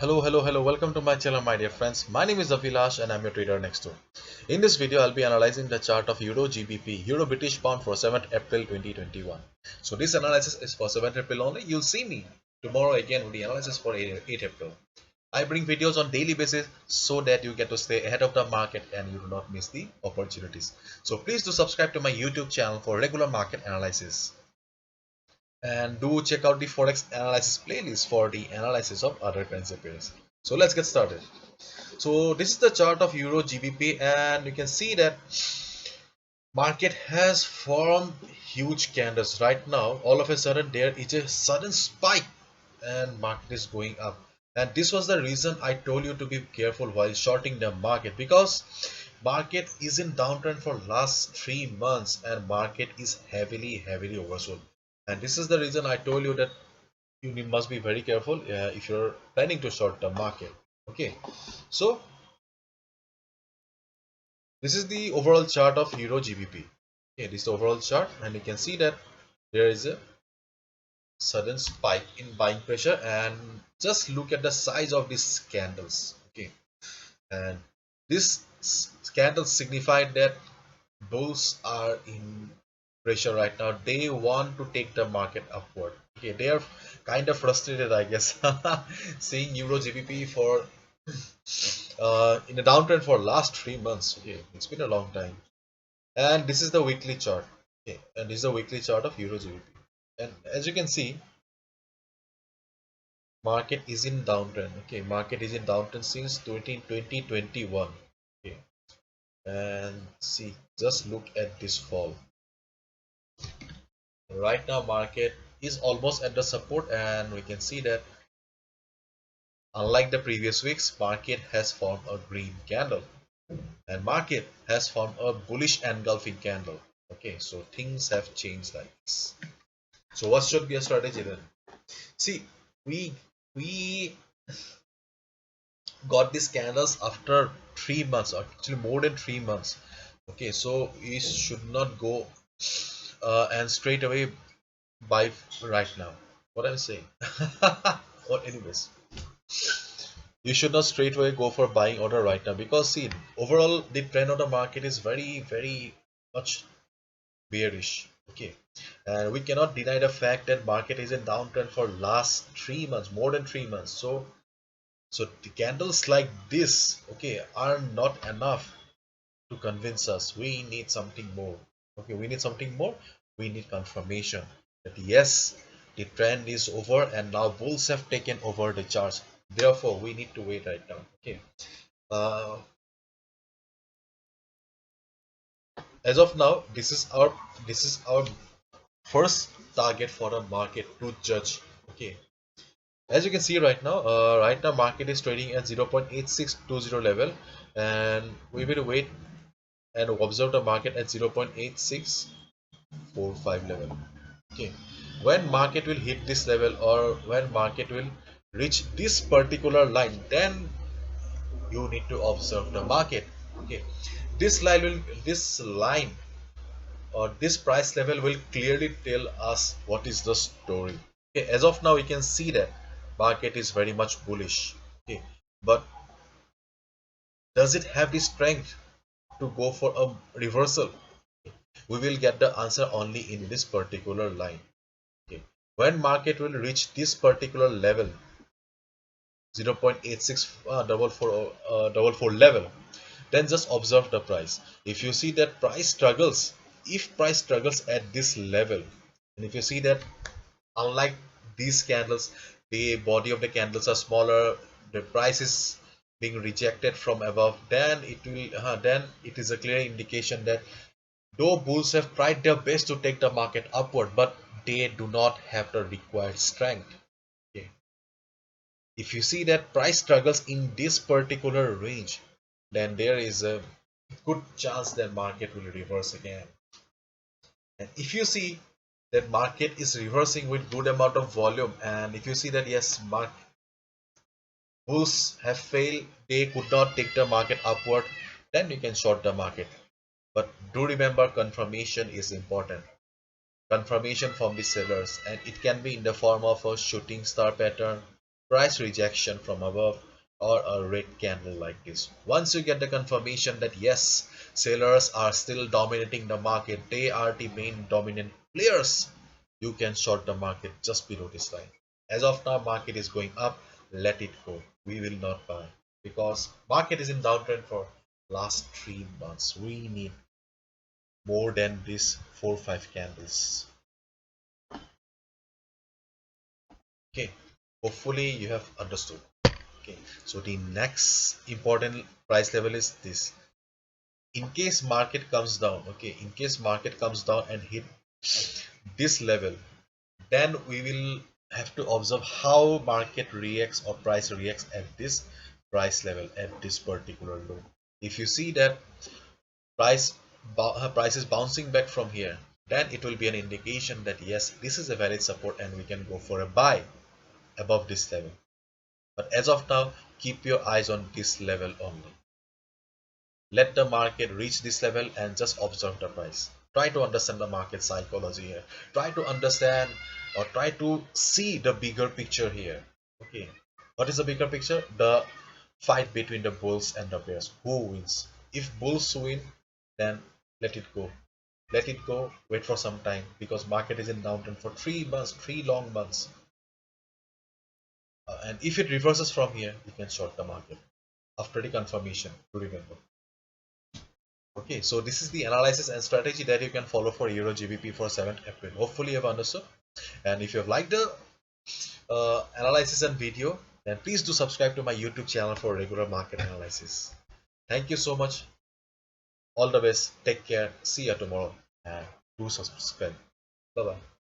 Hello, welcome to my channel, my dear friends. My name is Avilash and I'm your trader next door. In this video, I'll be analyzing the chart of Euro GBP, Euro British Pound for 7th April 2021. So this analysis is for 7th April only. You'll see me tomorrow again with the analysis for 8th April. I bring videos on daily basis so that you get to stay ahead of the market and you do not miss the opportunities. So please do subscribe to my YouTube channel for regular market analysis. And do check out the Forex analysis playlist for the analysis of other currency pairs. So let's get started. So this is the chart of Euro GBP and you can see that market has formed huge candles right now. All of a sudden there is a sudden spike and market is going up. And this was the reason I told you to be careful while shorting the market, because market is in downtrend for last 3 months and market is heavily oversold. And this is the reason I told you that you must be very careful if you're planning to short the market. Okay, so this is the overall chart of Euro GBP. Okay, this is the overall chart and you can see that there is a sudden spike in buying pressure, and just look at the size of these candles. Okay, and this candles signify that bulls are in pressure right now. They want to take the market upward. Okay, they are kind of frustrated, I guess, seeing Euro GBP for in a downtrend for last 3 months. Okay, it's been a long time. And this is the weekly chart. Okay, and this is the weekly chart of Euro GBP. And as you can see, market is in downtrend. Okay, market is in downtrend since 2021. Okay, and see, just look at this fall. Right now market is almost at the support, and we can see that unlike the previous weeks, market has formed a green candle and market has formed a bullish engulfing candle. Okay, so things have changed like this. So what should be a strategy then? See, we got these candles after 3 months, or actually more than 3 months. Okay, so we should not go and straight away buy right now. What I'm saying. Or anyways, you should not straight away go for buying order right now, because see, overall the trend of the market is very much bearish. Okay, and we cannot deny the fact that market is in downtrend for last 3 months, more than 3 months. So the candles like this, okay, are not enough to convince us. We need something more. Okay, we need something more. We need confirmation that yes, the trend is over and now bulls have taken over the charts. Therefore we need to wait right now. Okay, uh, as of now, this is our first target for the market to judge. Okay, as you can see right now market is trading at 0.8620 level, and we will wait and observe the market at 0.8645 level. Okay, when market will hit this level, or when market will reach this particular line, then you need to observe the market. Okay, this line or this price level will clearly tell us what is the story. Okay, as of now we can see that market is very much bullish. Okay, but does it have the strength to go for a reversal? We will get the answer only in this particular line. Okay, when market will reach this particular level, 0.8644 level, then just observe the price. If you see that price struggles, if price struggles at this level, and if you see that unlike these candles, the body of the candles are smaller, the price is being rejected from above, then it is a clear indication that though bulls have tried their best to take the market upward, but they do not have the required strength. Okay, if you see that price struggles in this particular range, then there is a good chance that market will reverse again. And if you see that market is reversing with good amount of volume, and if you see that yes, bulls have failed, they could not take the market upward, then you can short the market. But do remember, confirmation is important. Confirmation from the sellers, and it can be in the form of a shooting star pattern, price rejection from above, or a red candle like this. Once you get the confirmation that yes, sellers are still dominating the market, they are the main dominant players, you can short the market just below this line. As of now, market is going up, let it go. We will not buy because market is in downtrend for last 3 months. We need more than this 4 5 candles. Okay, hopefully you have understood. Okay, so the next important price level is this. In case market comes down, okay, in case market comes down and hit this level, then we will have to observe how market reacts or price reacts at this price level, at this particular low. If you see that price is bouncing back from here, then it will be an indication that yes, this is a valid support and we can go for a buy above this level. But as of now, keep your eyes on this level only. Let the market reach this level and just observe the price. Try to understand the market psychology here. Try to understand or try to see the bigger picture here. Okay, what is the bigger picture? The fight between the bulls and the bears. Who wins? If bulls win, then let it go. Let it go. Wait for some time because market is in downtrend for 3 months, 3 long months. And if it reverses from here, you can short the market after the confirmation. To remember. Okay, so this is the analysis and strategy that you can follow for Euro GBP for 7th April. Hopefully you have understood. And if you have liked the analysis and video, then please do subscribe to my YouTube channel for regular market analysis. Thank you so much. All the best. Take care. See you tomorrow. And do subscribe. Bye bye.